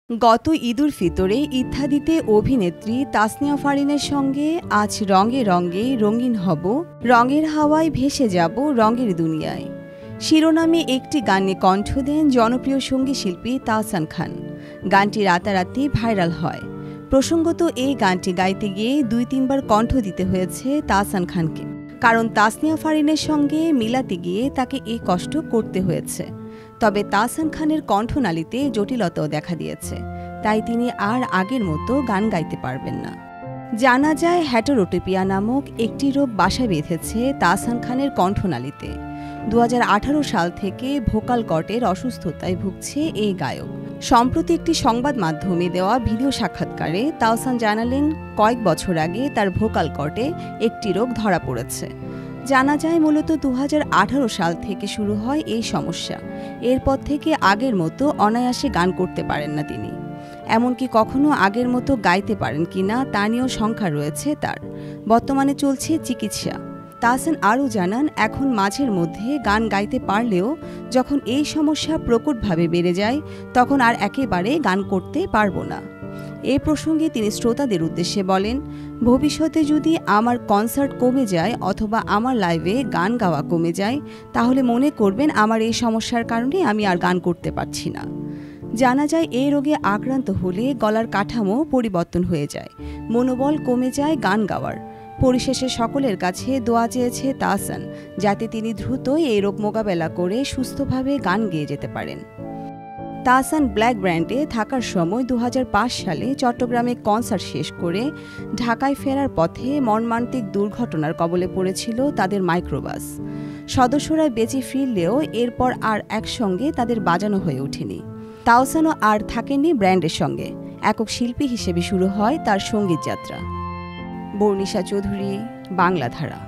গত ঈদুল ফিতরে ইত্যাদিতে অভিনেত্রী তাসনিয়া ফারিনের সঙ্গে আজ রঙে রঙে রঙিন হব, রঙের হাওয়ায় ভেসে যাব রঙের দুনিয়ায় শিরোনামে একটি গানে কণ্ঠ দেন জনপ্রিয় সঙ্গীতশিল্পী তাহসান খান। গানটি রাতারাতি ভাইরাল হয়। প্রসঙ্গত এই গানটি গাইতে গিয়ে ২-৩ বার কণ্ঠ দিতে হয়েছে তাহসান খানকে, কারণ তাসনিয়া ফারিনের সঙ্গে মিলাতে গিয়ে তাকে এই কষ্ট করতে হয়েছে। তবে তাহসান খানের কণ্ঠনালীতে জটিলতাও দেখা দিয়েছে, তাই তিনি আর আগের মতো গান গাইতে পারবেন না। জানা যায় হেটেরোটোপিয়া নামক একটি রোগ বাসা বেঁধেছে তাহসান খানের কণ্ঠনালীতে। ২০১৮ সাল থেকে ভোকাল কর্ডের অসুস্থতায় ভুগছে এই গায়ক। সম্প্রতি একটি সংবাদ মাধ্যমে দেওয়া ভিডিও সাক্ষাৎকারে তাহসান জানালেন, কয়েক বছর আগে তার ভোকাল কর্ডে একটি রোগ ধরা পড়েছে। জানা যায় মূলত ২০১৮ সাল থেকে শুরু হয় এই সমস্যা। এরপর থেকে আগের মতো অনায়াসে গান করতে পারেন না তিনি। এমনকি কখনো আগের মতো গাইতে পারেন কিনা তা নিয়েও শঙ্কা রয়েছে তার। বর্তমানে চলছে চিকিৎসা। তাহসান আরও জানান, এখন মাঝের মধ্যে গান গাইতে পারলেও যখন এই সমস্যা প্রকটভাবে বেড়ে যায় তখন আর একেবারে গান করতে পারবো না। এ প্রসঙ্গে তিনি শ্রোতাদের উদ্দেশ্যে বলেন, ভবিষ্যতে যদি আমার কনসার্ট কমে যায় অথবা আমার লাইভে গান গাওয়া কমে যায় তাহলে মনে করবেন আমার এই সমস্যার কারণে আমি আর গান করতে পারছি না। জানা যায় এই রোগে আক্রান্ত হলে গলার কাঠামো পরিবর্তন হয়ে যায়, মনোবল কমে যায় গান গাওয়ার। পরিশেষে সকলের কাছে দোয়া চেয়েছে তাহসান, যাতে তিনি দ্রুতই এই রোগ মোকাবেলা করে সুস্থভাবে গান গেয়ে যেতে পারেন। তাহসান ব্ল্যাক ব্র্যান্ডে থাকার সময় ২০০৫ সালে চট্টগ্রামে কনসার্ট শেষ করে ঢাকায় ফেরার পথে মর্মান্তিক দুর্ঘটনার কবলে পড়েছিল তাদের মাইক্রোবাস। সদস্যরা বেঁচে ফিরলেও এরপর আর একসঙ্গে তাদের বাজানো হয়ে ওঠেনি। তাহসানও আর থাকেননি ব্র্যান্ডের সঙ্গে। একক শিল্পী হিসেবে শুরু হয় তার সঙ্গীত যাত্রা। বর্ণিশা চৌধুরী, বাংলাধারা।